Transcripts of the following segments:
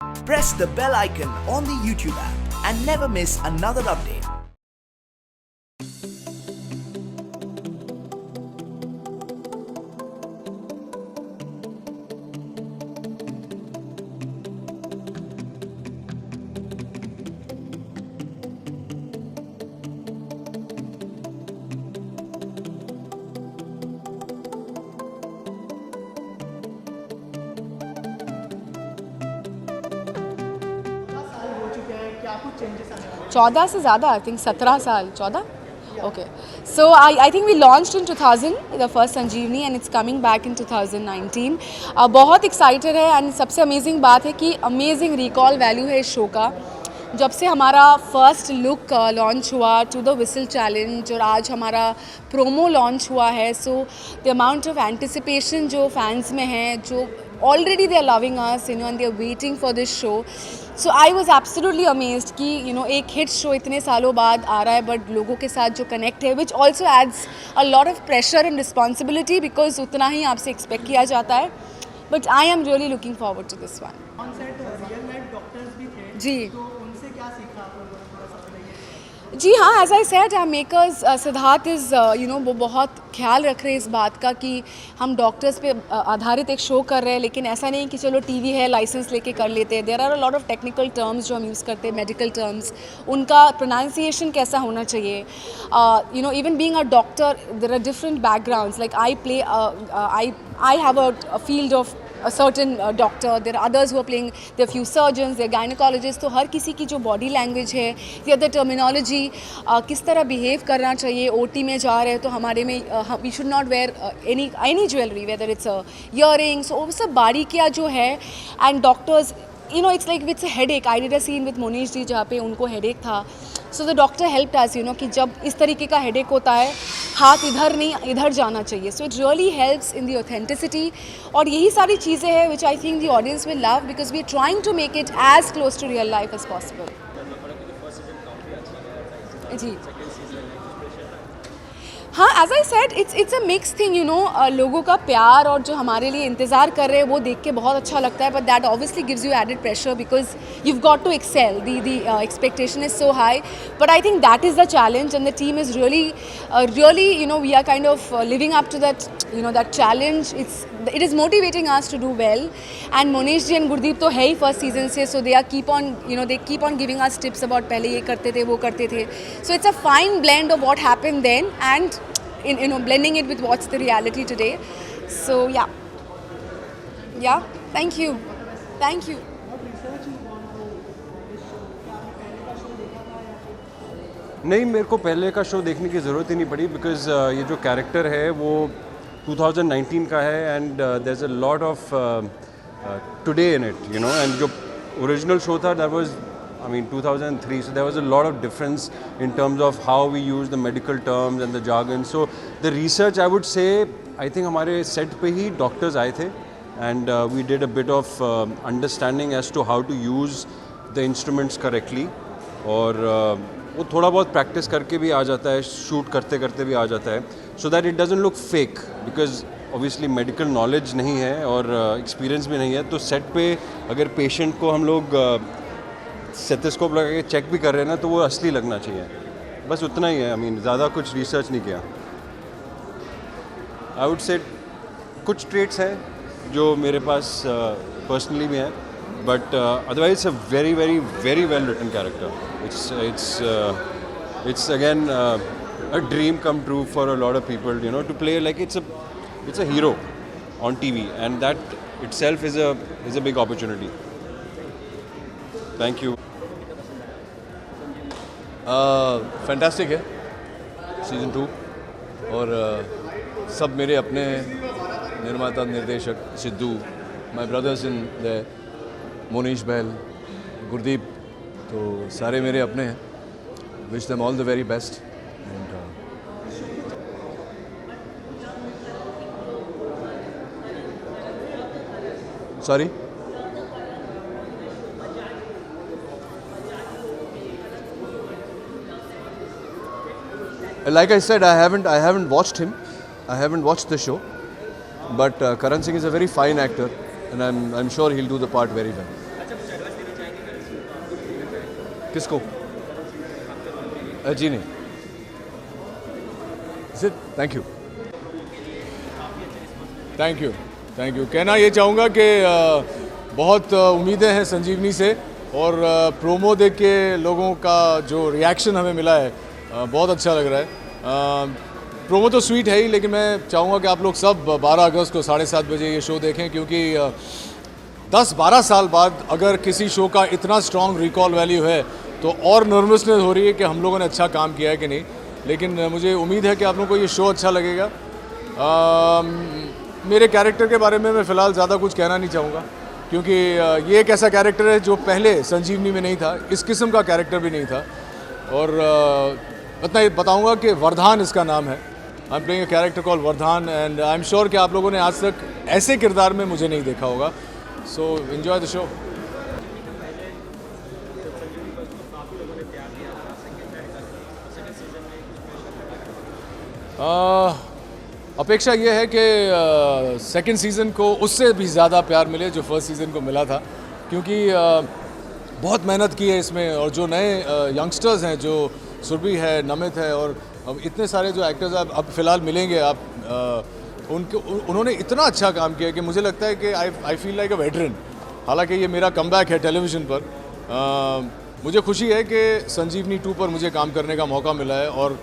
Press the bell icon on the YouTube app and never miss another update. हो चुके हैं, क्या कुछ चेंजेस आने वाले हैं? 14 से ज़्यादा, आई थिंक 17 साल, 14? Okay. So I think we launched in 2000, the first Sanjeevani, and it's coming back in 2019. बहुत excited है and सबसे amazing बात है कि amazing recall value है इस शो का. जब से हमारा फर्स्ट लुक लॉन्च हुआ टू द विसल चैलेंज और आज हमारा प्रोमो लॉन्च हुआ है, so the amount of anticipation जो फैंस में है, जो already they are loving us, you know, and they are waiting for this show. So I was absolutely amazed कि you know एक हिट शो इतने सालों बाद आ रहा है बट लोगों के साथ जो कनेक्ट है, which also adds a lot of pressure and responsibility because उतना ही आपसे एक्सपेक्ट किया जाता है. But I am really looking forward to this one. On set real life doctors भी थे, जी. तो उनसे क्या सीखा आप लोगों ने, थोड़ा सा बताइए. जी हाँ, as I said our makers Siddharth is you know वो बहुत ख्याल रख रहे हैं इस बात का कि हम डॉक्टर्स पे आधारित एक शो कर रहे हैं, लेकिन ऐसा नहीं कि चलो टीवी है लाइसेंस लेके कर लेते हैं. There are a lot of technical terms जो हम यूज़ करते हैं, मेडिकल टर्म्स, उनका प्रोनाउंसिएशन कैसा होना चाहिए. You know even being a doctor there are different backgrounds, like I have a field of a certain doctor, there are others who are playing, there are few surgeons, there are gynecologists, तो हर किसी की जो body language है या the terminology किस तरह behave करना चाहिए. ओटी में जा रहे हैं तो हमारे में we should not wear any jewellery, whether it's earrings, वो सब बारीकियाँ जो है. And doctors you know it's like it's a headache. I did a scene with Monish ji जहाँ पे उनको headache था, so the doctor helped us, you know, कि जब इस तरीके का headache होता है हाथ इधर नहीं इधर जाना चाहिए. So it really helps in the authenticity. और यही सारी चीज़ें हैं which I think the audience will love because we are trying to make it as close to real life as possible. जी हाँ, as I said it's a mix thing, you know. लोगों का प्यार और जो हमारे लिए इंतज़ार कर रहे हैं वो देख के बहुत अच्छा लगता है, but that obviously gives you added pressure because you've got to excel. The expectation is so high, but I think that is the challenge, and the team is really, you know, we are kind of living up to that, you know, that challenge. It is motivating us to do well, and Monish ji and Gurdeep तो है ही first season से, so they keep on giving us tips about पहले ये करते थे वो करते थे. So it's a fine blend of what happened then and in, you know, blending it with what's the reality today. So yeah, thank you. बहुत research you want to this show, क्या आपने पहले का शो देखा था या फिर? नहीं, मेरे को पहले का शो देखने की ज़रूरत ही नहीं पड़ी बिकॉज ये जो कैरेक्टर है वो 2019 का है and there is a lot of today in it, you know. And जो ओरिजिनल शो था that was I mean 2003, so there was a lot of difference in terms of how we use the medical terms and the jargon. So the research, I would say, I think हमारे set पे ही doctors आए थे and we did a bit of understanding as to how to use the instruments correctly. और वो थोड़ा बहुत practice करके भी आ जाता है, शूट करते करते भी आ जाता है, so that it doesn't look fake because obviously medical knowledge नहीं है और एक्सपीरियंस भी नहीं है. तो सेट पे अगर पेशेंट को हम लोग स्टेथोस्कोप लगा के चेक भी कर रहे हैं ना तो वो असली लगना चाहिए. बस उतना ही है. आई मीन ज़्यादा कुछ रिसर्च नहीं किया. आई वुड से कुछ ट्रेट्स हैं जो मेरे पास पर्सनली भी हैं, but otherwise it's a very very very well written character. It's again a dream come true for a lot of people, you know, to play like it's a hero on TV, and that itself is a big opportunity. Thank you. Fantastic है season 2 और सब मेरे अपने निर्माता निर्देशक Sidhu, my brothers in the Monish Behl, Gurdeep, तो सारे मेरे अपने हैं. Wish them all the very best. Sorry? Like I said, I haven't watched him. I haven't watched the show. But Karan Singh is a very fine actor, and I'm sure he'll do the part very well. किसको? जी नहीं। Thank you, thank you, thank you. कहना ये चाहूँगा कि बहुत उम्मीदें हैं संजीवनी से, और प्रोमो देख के लोगों का जो रिएक्शन हमें मिला है बहुत अच्छा लग रहा है। प्रोमो तो स्वीट है ही, लेकिन मैं चाहूँगा कि आप लोग सब 12 अगस्त को 7:30 बजे ये शो देखें, क्योंकि 10-12 साल बाद अगर किसी शो का इतना स्ट्रॉन्ग रिकॉल वैल्यू है तो और नर्वसनेस हो रही है कि हम लोगों ने अच्छा काम किया है कि नहीं। लेकिन मुझे उम्मीद है कि आप लोगों को ये शो अच्छा लगेगा। मेरे कैरेक्टर के बारे में मैं फ़िलहाल ज़्यादा कुछ कहना नहीं चाहूँगा, क्योंकि ये एक ऐसा कैरेक्टर है जो पहले संजीवनी में नहीं था, इस किस्म का कैरेक्टर भी नहीं था। और इतना ये बताऊँगा कि वरदान इसका नाम है। I am playing a character call वरदान, एंड आई एम श्योर कि आप लोगों ने आज तक ऐसे किरदार में मुझे नहीं देखा होगा। So enjoy the show. अपेक्षा ये है कि सेकंड सीज़न को उससे भी ज़्यादा प्यार मिले जो फर्स्ट सीज़न को मिला था, क्योंकि बहुत मेहनत की है इसमें, और जो नए यंगस्टर्स हैं, जो सुरभि है, नमित है, और अब इतने सारे जो एक्टर्स अब फ़िलहाल मिलेंगे आप उन्होंने इतना अच्छा काम किया कि मुझे लगता है कि I feel like a veteran. हालांकि ये मेरा कमबैक है टेलीविज़न पर। मुझे खुशी है कि संजीवनी 2 पर मुझे काम करने का मौका मिला है, और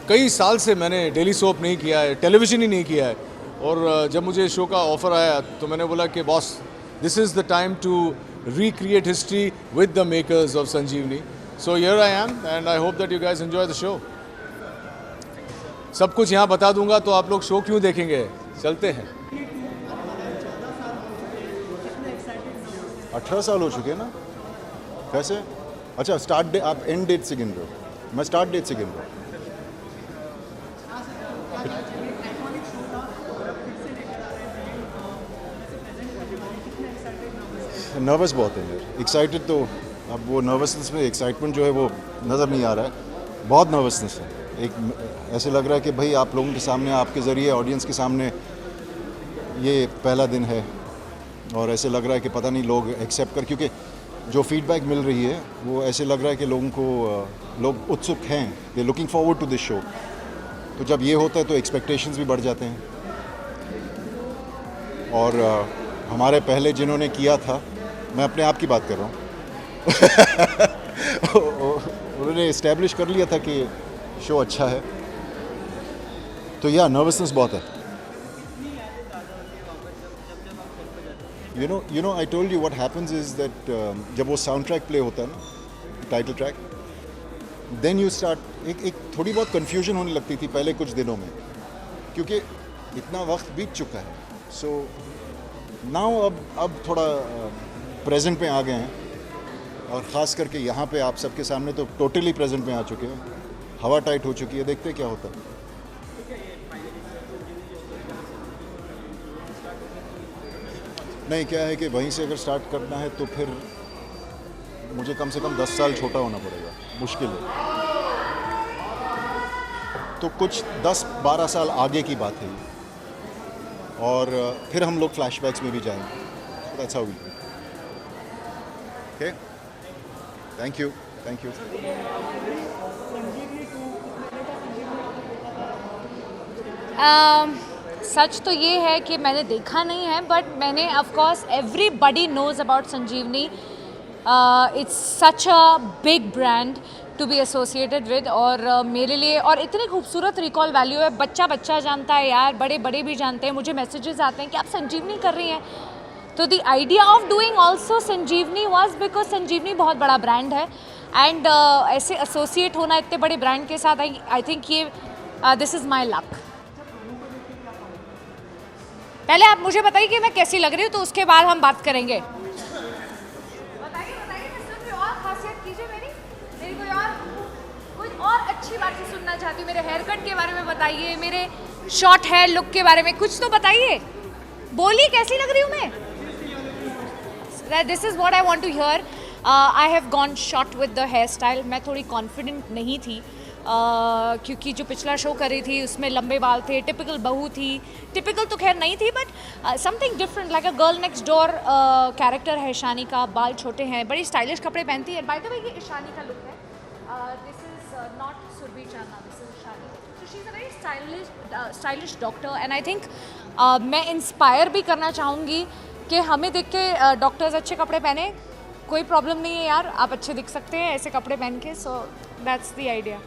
कई साल से मैंने डेली सोप नहीं किया है, टेलीविज़न ही नहीं किया है। और जब मुझे शो का ऑफ़र आया तो मैंने बोला कि boss, this is the time to recreate history with the makers of Sanjeevani. So here I am, and I hope that you guys enjoy the show. सब कुछ यहाँ बता दूंगा तो आप लोग शो क्यों देखेंगे? चलते हैं। 18 साल हो चुके हैं ना? कैसे? अच्छा, स्टार्ट डे आप एंड डेट से गिन रहे हो, मैं स्टार्ट डेट से गिन रहा हूँ। नर्वस बहुत है यार, एक्साइटेड तो अब वो नर्वसनेस में एक्साइटमेंट जो है वो नज़र नहीं आ रहा है। बहुत नर्वसनेस है। एक ऐसे लग रहा है कि भाई आप लोगों के सामने, आपके ज़रिए ऑडियंस के सामने ये पहला दिन है, और ऐसे लग रहा है कि पता नहीं लोग एक्सेप्ट कर, क्योंकि जो फीडबैक मिल रही है वो ऐसे लग रहा है कि लोगों को लोग उत्सुक हैं, they looking forward to this show. तो जब ये होता है तो एक्सपेक्टेशंस भी बढ़ जाते हैं। और हमारे पहले जिन्होंने किया था, मैं अपने आप की बात कर रहा हूँ उन्होंने इस्टेब्लिश कर लिया था कि शो अच्छा है, तो या नर्वसनेस बहुत है। You know, I told you what happens is that जब वो साउंड ट्रैक प्ले होता है ना, title track, then you start एक थोड़ी बहुत कन्फ्यूजन होने लगती थी पहले कुछ दिनों में, क्योंकि इतना वक्त बीत चुका है। सो नाउ अब थोड़ा प्रेजेंट में आ गए हैं, और ख़ास करके यहाँ पे आप सबके सामने तो टोटली प्रेजेंट में आ चुके हैं। हवा टाइट हो चुकी है, देखते हैं क्या होता है। नहीं, क्या है कि वहीं से अगर स्टार्ट करना है तो फिर मुझे कम से कम 10 साल छोटा होना पड़ेगा, मुश्किल है। तो कुछ 10-12 साल आगे की बात है, और फिर हम लोग फ्लैशबैक्स में भी जाएंगे। That's how we do. Okay, thank you, thank you. सच तो ये है कि मैंने देखा नहीं है, बट मैंने of course everybody knows about Sanjeevani. It's such a big brand to be associated with, और मेरे लिए, और इतनी खूबसूरत रिकॉल वैल्यू है। बच्चा बच्चा जानता है यार, बड़े बड़े भी जानते हैं। मुझे मैसेजेस आते हैं कि आप संजीवनी कर रही हैं। तो the idea of doing also Sanjivani was because Sanjivani बहुत बड़ा ब्रांड है, एंड ऐसे एसोसिएट होना इतने बड़े ब्रांड के साथ, आई थिंक ये दिस इज़ माई लक। पहले आप मुझे बताइए कि मैं कैसी लग रही हूँ, तो उसके बाद हम बात करेंगे। बताइए, मैं कोई और खासियत कीजिए मेरी कोई और अच्छी बातें सुनना चाहती हूँ। मेरे हेयर कट के बारे में बताइए, मेरे शॉर्ट हेयर लुक के बारे में कुछ तो बताइए। बोली कैसी लग रही हूँ मैं? This is what I want to hear. I have gone short with the hairstyle. मैं थोड़ी कॉन्फिडेंट नहीं थी, क्योंकि जो पिछला शो करी थी उसमें लंबे बाल थे, टिपिकल बहू थी, टिपिकल तो खैर नहीं थी but something different like a girl next door character है शानी का। बाल छोटे हैं, बड़ी स्टाइलिश कपड़े पहनती है। बाय द वे ये शानी का लुक है, this is not Surbhi Chandna, this is Shani. So she is a very stylish doctor and I think मैं इंस्पायर भी करना चाहूँगी कि हमें देख के डॉक्टर्स अच्छे कपड़े पहने, कोई प्रॉब्लम नहीं है यार, आप अच्छे दिख सकते हैं ऐसे कपड़े पहन के। So that's the idea.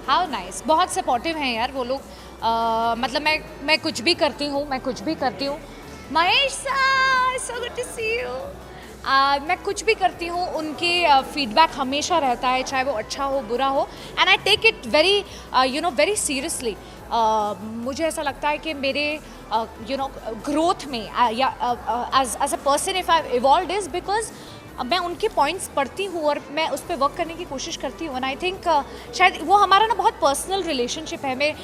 How nice, बहुत सपोर्टिव हैं यार वो लोग। मतलब मैं कुछ भी करती हूँ, Mahesh so good to see you. मैं कुछ भी करती हूँ, उनके फीडबैक हमेशा रहता है, चाहे वो अच्छा हो बुरा हो, and I take it very very seriously. मुझे ऐसा लगता है कि मेरे ग्रोथ में या as a person if I evolve is because मैं उनके पॉइंट्स पढ़ती हूँ और मैं उस पर वर्क करने की कोशिश करती हूँ। एंड आई थिंक शायद वो हमारा ना बहुत पर्सनल रिलेशनशिप है। मैं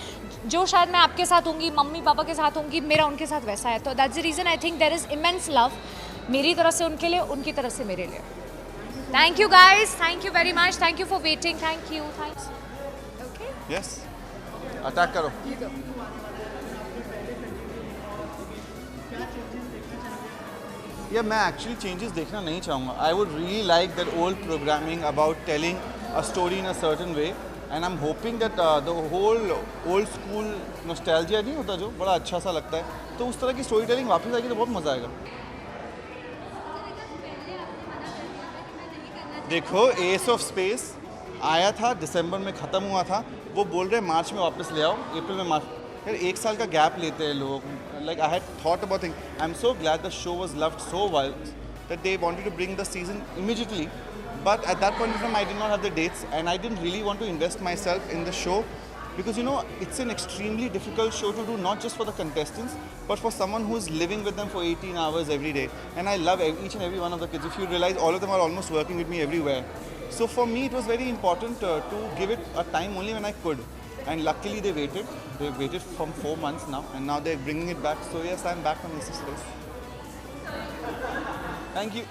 जो शायद मैं आपके साथ होंगी, मम्मी पापा के साथ होंगी, मेरा उनके साथ वैसा है। तो that's the reason I think there is immense love मेरी तरफ से उनके लिए, उनकी तरफ से मेरे लिए। Thank you guys, thank you very much, thank you for waiting, thank you, thanks. Okay yes, attack करो। या मैं एक्चुअली चेंजेस देखना नहीं चाहूँगा। I would really like that old programming about telling a story in a certain way, and I am hoping that the whole old school nostalgia नहीं होता जो बड़ा अच्छा सा लगता है, तो उस तरह की स्टोरी टेलिंग वापस आएगी तो बहुत मज़ा आएगा। देखो एस ऑफ स्पेस आया था, दिसंबर में ख़त्म हुआ था, वो बोल रहे हैं मार्च में वापस ले आओ, अप्रैल में मार्च। यार एक साल का गैप लेते हैं लोग। Like I had thought about thing, I am so glad the show was loved so well that they wanted to bring the season immediately, but at that point of time I did not have the dates and I didn't really want to invest myself in the show because it's an extremely difficult show to do, not just for the contestants but for someone who is living with them for 18 hours every day, and I love each and every one of the kids. If you realize, all of them are almost working with me everywhere, so for me it was very important to give it a time only when I could, and luckily they waited from 4 months now, and now they're bringing it back. So yes, I'm back on Mrs. Space. Thank you.